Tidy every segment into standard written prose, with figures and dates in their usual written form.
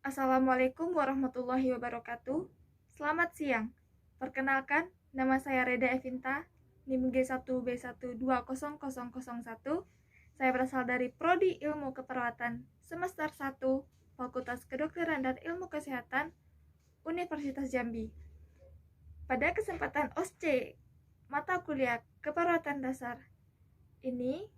Assalamualaikum warahmatullahi wabarakatuh. Selamat siang. Perkenalkan, nama saya Reda Evinta, NIM G1B1200001. Saya berasal dari Prodi Ilmu Keperawatan semester 1, Fakultas Kedokteran dan Ilmu Kesehatan, Universitas Jambi. Pada kesempatan OSCE, mata kuliah Keperawatan Dasar ini,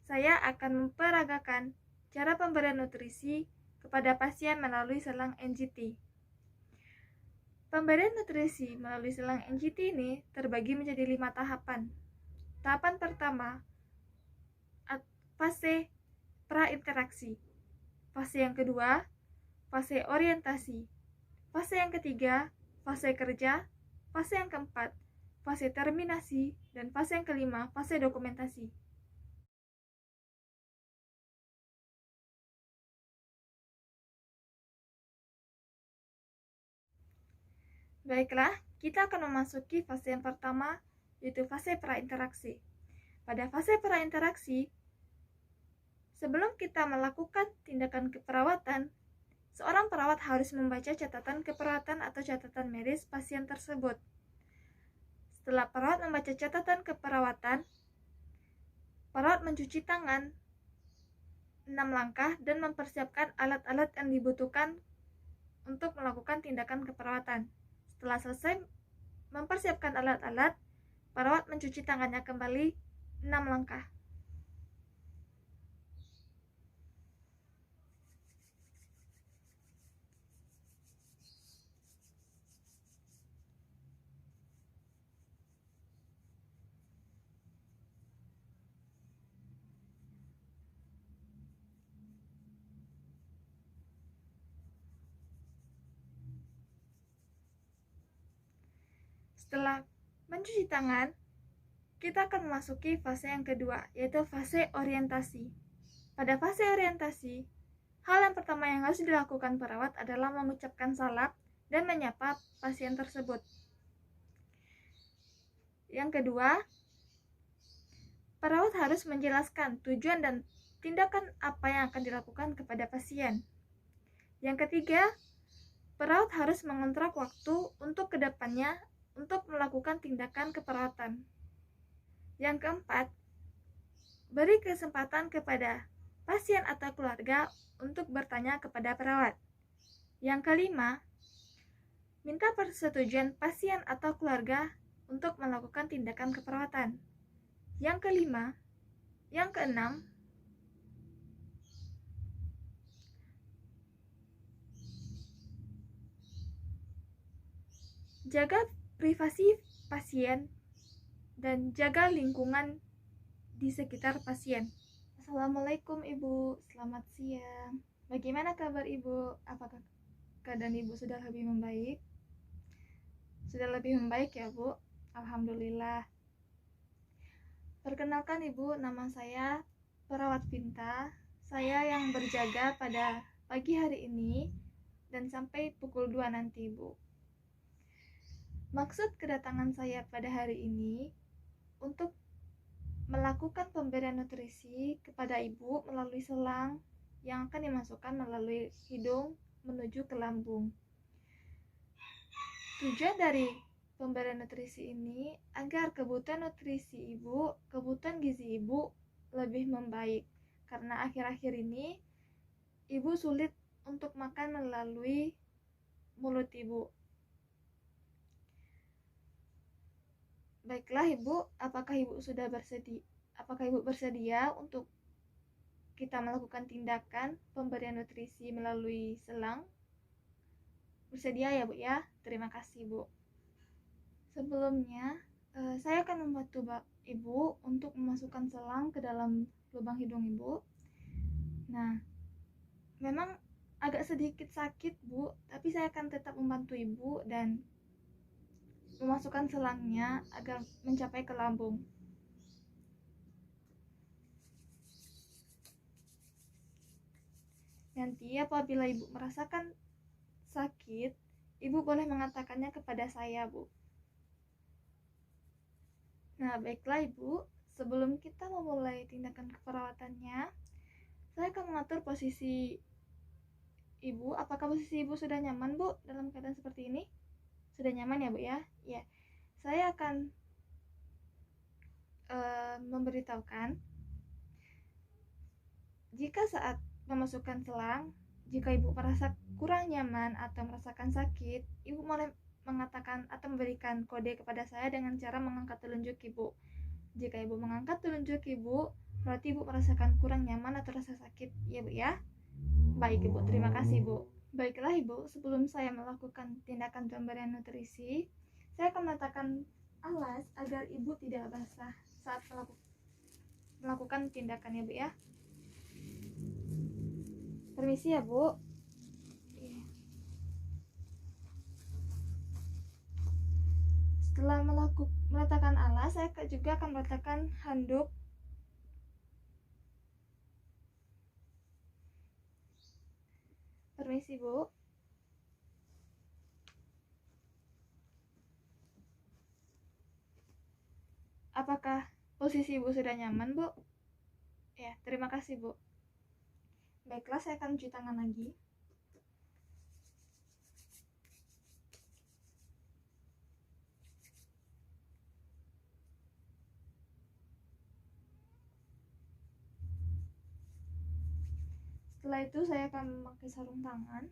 saya akan memperagakan cara pemberian nutrisi kepada pasien melalui selang NGT. Pemberian nutrisi melalui selang NGT ini terbagi menjadi 5 tahapan. Tahapan pertama, fase prainteraksi. Fase yang kedua, fase orientasi. Fase yang ketiga, fase kerja. Fase yang keempat, fase terminasi. Dan fase yang kelima, fase dokumentasi. Baiklah, kita akan memasuki fase yang pertama, yaitu fase prainteraksi. Pada fase prainteraksi, sebelum kita melakukan tindakan keperawatan, seorang perawat harus membaca catatan keperawatan atau catatan medis pasien tersebut. Setelah perawat membaca catatan keperawatan, perawat mencuci tangan 6 langkah dan mempersiapkan alat-alat yang dibutuhkan untuk melakukan tindakan keperawatan. Setelah selesai mempersiapkan alat-alat, perawat mencuci tangannya kembali 6 langkah. Setelah mencuci tangan, kita akan memasuki fase yang kedua, yaitu fase orientasi. Pada fase orientasi, hal yang pertama yang harus dilakukan perawat adalah mengucapkan salam dan menyapa pasien tersebut. Yang kedua, perawat harus menjelaskan tujuan dan tindakan apa yang akan dilakukan kepada pasien. Yang ketiga, perawat harus mengontrak waktu untuk kedepannya untuk melakukan tindakan keperawatan. Yang keempat, beri kesempatan kepada pasien atau keluarga untuk bertanya kepada perawat. Yang kelima, minta persetujuan pasien atau keluarga untuk melakukan tindakan keperawatan. Yang keenam, jaga privasi pasien dan jaga lingkungan di sekitar pasien. Assalamualaikum Ibu, selamat siang. Bagaimana kabar Ibu? Apakah keadaan Ibu sudah lebih membaik? Sudah lebih membaik ya Bu? Alhamdulillah. Perkenalkan Ibu, nama saya Perawat Vinta. Saya yang berjaga pada pagi hari ini dan sampai pukul 2 nanti Bu. Maksud kedatangan saya pada hari ini untuk melakukan pemberian nutrisi kepada ibu melalui selang yang akan dimasukkan melalui hidung menuju ke lambung. Tujuan dari pemberian nutrisi ini agar kebutuhan nutrisi ibu, kebutuhan gizi ibu lebih membaik, karena akhir-akhir ini ibu sulit untuk makan melalui mulut ibu. Baiklah Ibu, apakah Ibu bersedia untuk kita melakukan tindakan pemberian nutrisi melalui selang? Bersedia ya Bu ya? Terima kasih Bu. Sebelumnya, saya akan membantu Ibu untuk memasukkan selang ke dalam lubang hidung Ibu. Nah, memang agak sedikit sakit Bu, tapi saya akan tetap membantu Ibu dan memasukkan selangnya agar mencapai ke lambung. Nanti apabila Ibu merasakan sakit, Ibu boleh mengatakannya kepada saya, Bu. Nah, baiklah Ibu, sebelum kita memulai tindakan keperawatannya, saya akan mengatur posisi Ibu, apakah posisi Ibu sudah nyaman, Bu, dalam keadaan seperti ini? Sudah nyaman ya, Bu ya? Ya. Saya akan memberitahukan jika saat memasukkan selang, jika Ibu merasa kurang nyaman atau merasakan sakit, Ibu boleh mengatakan atau memberikan kode kepada saya dengan cara mengangkat telunjuk Ibu. Jika Ibu mengangkat telunjuk Ibu, berarti Ibu merasakan kurang nyaman atau rasa sakit, ya Bu ya? Baik Ibu, terima kasih Bu. Baiklah Ibu, sebelum saya melakukan tindakan pemberian nutrisi, saya akan meletakkan alas agar Ibu tidak basah saat melakukan tindakan ya Bu ya. Permisi ya Bu. Setelah meletakkan alas, saya juga akan meletakkan handuk. Permisi Bu. Apakah posisi Ibu sudah nyaman, Bu? Ya, terima kasih, Bu. Baiklah, saya akan cuci tangan lagi. Setelah itu, saya akan memakai sarung tangan.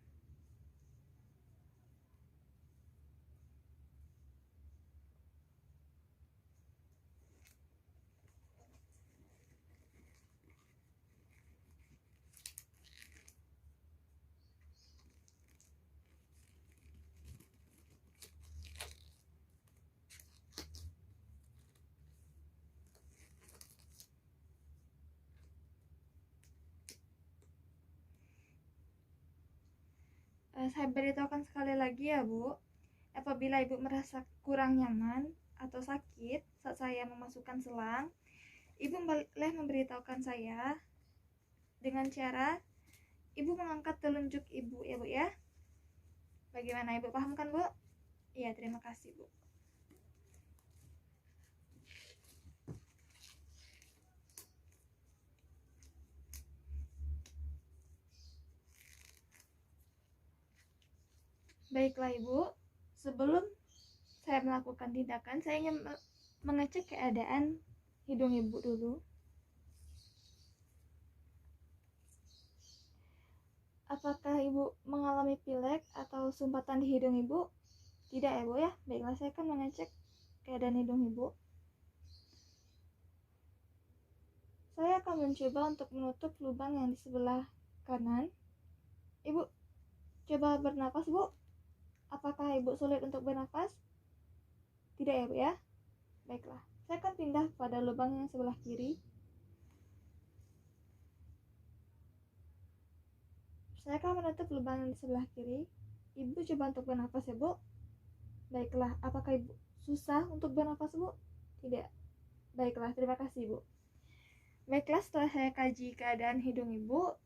Saya beritahukan sekali lagi ya Bu, apabila Ibu merasa kurang nyaman atau sakit saat saya memasukkan selang, Ibu boleh memberitahukan saya dengan cara Ibu mengangkat telunjuk Ibu ya Bu ya. Bagaimana Ibu paham kan Bu? Iya, terima kasih Bu. Baiklah Ibu, sebelum saya melakukan tindakan, saya ingin mengecek keadaan hidung Ibu dulu. Apakah Ibu mengalami pilek atau sumbatan di hidung Ibu? Tidak ya Bu ya? Baiklah, saya akan mengecek keadaan hidung Ibu. Saya akan mencoba untuk menutup lubang yang di sebelah kanan. Ibu coba bernapas Bu. Apakah Ibu sulit untuk bernapas? Tidak ya Bu ya? Baiklah, saya akan pindah pada lubang yang sebelah kiri. Saya akan menutup lubang yang di sebelah kiri. Ibu coba untuk bernapas ya Bu. Baiklah, apakah Ibu susah untuk bernapas Bu? Tidak. Baiklah, terima kasih Bu. Baiklah, setelah saya kaji keadaan hidung Ibu,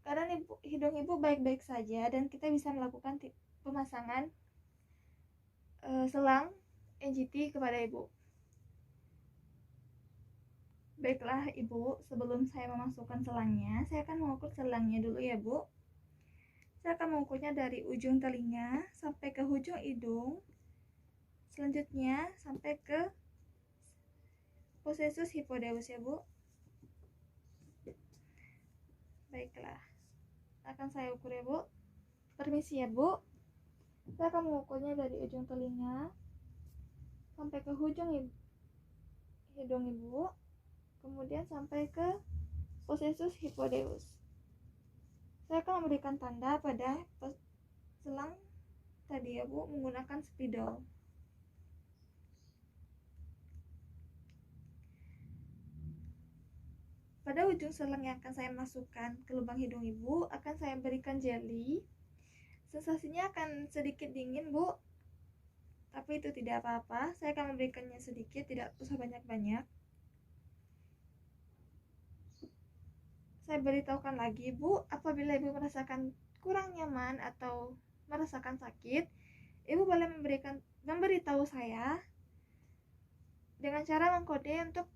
keadaan hidung Ibu baik-baik saja dan kita bisa melakukan pemasangan selang NGT kepada Ibu. Baiklah Ibu, sebelum saya memasukkan selangnya, saya akan mengukur selangnya dulu ya Bu. Saya akan mengukurnya dari ujung telinga sampai ke ujung hidung, selanjutnya sampai ke posesus hipodeus ya Bu. Baiklah, akan saya ukur ya Bu. Permisi ya Bu. Saya akan mengukurnya dari ujung telinga sampai ke ujung hidung Ibu, kemudian sampai ke posesus hipodeus. Saya akan memberikan tanda pada selang tadi ya Bu menggunakan spidol. Pada ujung selang yang akan saya masukkan ke lubang hidung Ibu akan saya berikan jelly. Sensasinya akan sedikit dingin Bu, tapi itu tidak apa-apa. Saya akan memberikannya sedikit, tidak usah banyak-banyak. Saya beritahukan lagi Bu, apabila Ibu merasakan kurang nyaman atau merasakan sakit, Ibu boleh memberitahu saya dengan cara mengkode untuk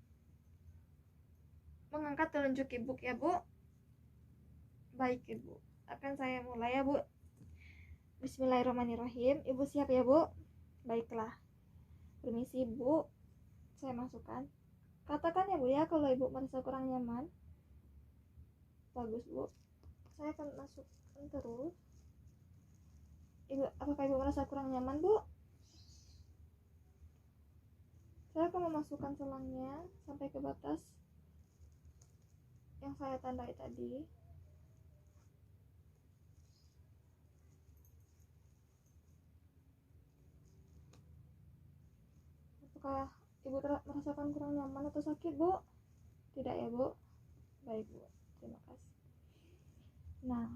mengangkat telunjuk Ibu ya Bu. Baik Ibu, akan saya mulai ya, Bu. Bismillahirrahmanirrahim. Ibu siap ya, Bu? Baiklah. Permisi, Bu. Saya masukkan. Katakan ya, Bu ya, kalau Ibu merasa kurang nyaman. Bagus, Bu. Saya akan masukkan terus. Ibu, apakah Ibu merasa kurang nyaman, Bu? Saya akan memasukkan selangnya sampai ke batas yang saya tandai tadi. Apakah Ibu merasakan kurang nyaman atau sakit, Bu? Tidak ya, Bu? Baik, Bu. Terima kasih. Nah,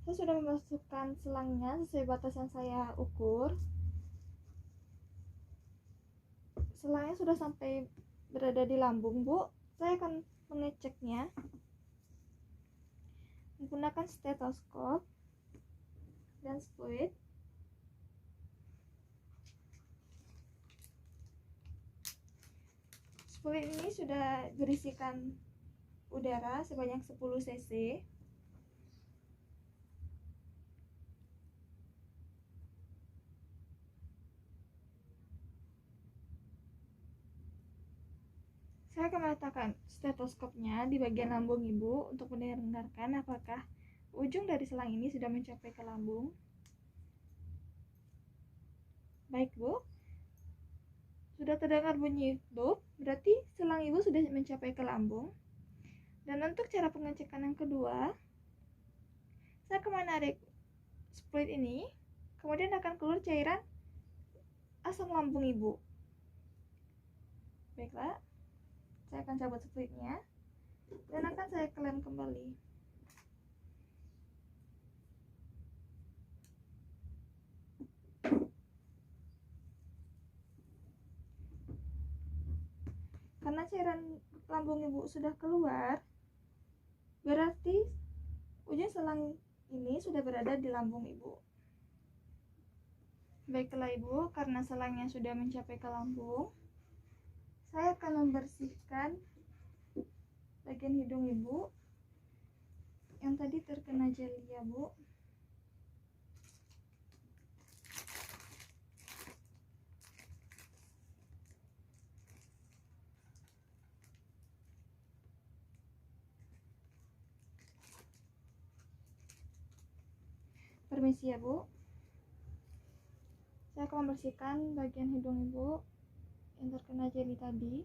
saya sudah memasukkan selangnya sesuai batas yang saya ukur. Selangnya sudah sampai berada di lambung, Bu. Saya akan mengeceknya menggunakan stetoskop dan spuit. Spuit ini sudah berisikan udara sebanyak 10 cc. Saya akan meletakkan stetoskopnya di bagian lambung Ibu untuk mendengarkan apakah ujung dari selang ini sudah mencapai ke lambung. Baik, Bu. Sudah terdengar bunyi bop, berarti selang Ibu sudah mencapai ke lambung. Dan untuk cara pengecekan yang kedua, saya akan menarik spuit ini, kemudian akan keluar cairan asam lambung Ibu. Baiklah, saya akan cabut spuitnya dan akan saya klem kembali. Karena cairan lambung Ibu sudah keluar, berarti ujung selang ini sudah berada di lambung Ibu. Baiklah Ibu, karena selangnya sudah mencapai ke lambung, saya akan membersihkan bagian hidung Ibu yang tadi terkena jeli ya, Bu. Permisi ya, Bu. Saya akan membersihkan bagian hidung Ibu yang terkena jeli tadi.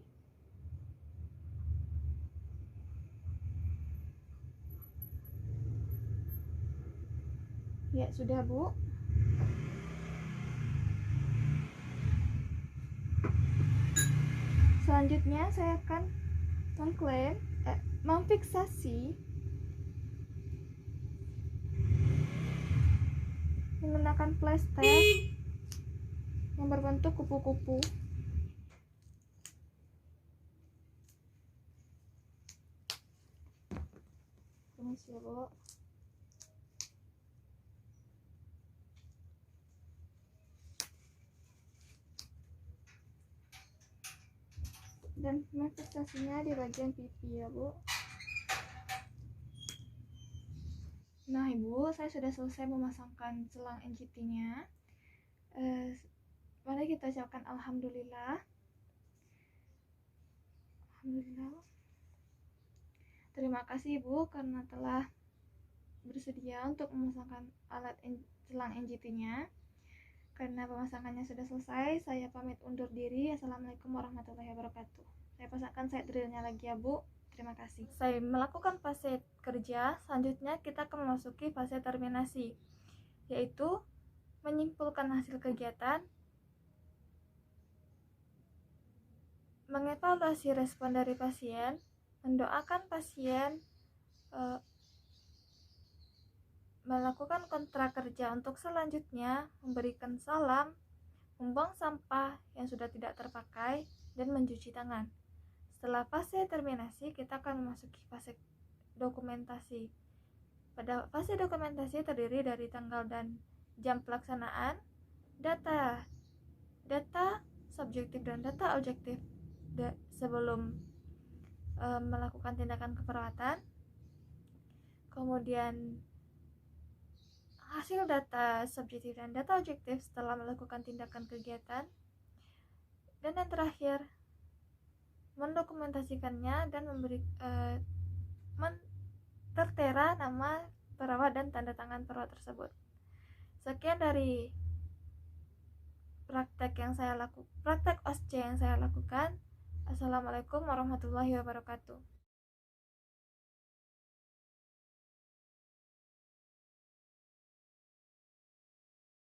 Ya, sudah, Bu. Selanjutnya saya akan memfiksasi menggunakan plester yang berbentuk kupu-kupu. Permisi ya, Bu. Dan memfiksasinya di bagian pipi ya, Bu. Nah Ibu, saya sudah selesai memasangkan selang NGT-nya. Mari kita ucapkan Alhamdulillah. Alhamdulillah. Terima kasih Ibu karena telah bersedia untuk memasangkan alat selang NGT-nya. Karena pemasangannya sudah selesai, saya pamit undur diri. Assalamualaikum warahmatullahi wabarakatuh. Saya pasangkan set drillnya lagi ya, Bu. Terima kasih. Saya melakukan fase kerja. Selanjutnya kita akan memasuki fase terminasi, yaitu menyimpulkan hasil kegiatan, mengevaluasi respon dari pasien, mendoakan pasien, melakukan kontrak kerja untuk selanjutnya, memberikan salam, membuang sampah yang sudah tidak terpakai, dan mencuci tangan. Setelah fase terminasi, kita akan memasuki fase dokumentasi. Pada fase dokumentasi terdiri dari tanggal dan jam pelaksanaan, data subjektif dan data objektif sebelum melakukan tindakan keperawatan, kemudian hasil data subjektif dan data objektif setelah melakukan tindakan kegiatan, dan yang terakhir mendokumentasikannya dan tertera nama perawat dan tanda tangan perawat tersebut. Sekian dari praktek OSCE yang saya lakukan. Assalamualaikum warahmatullahi wabarakatuh.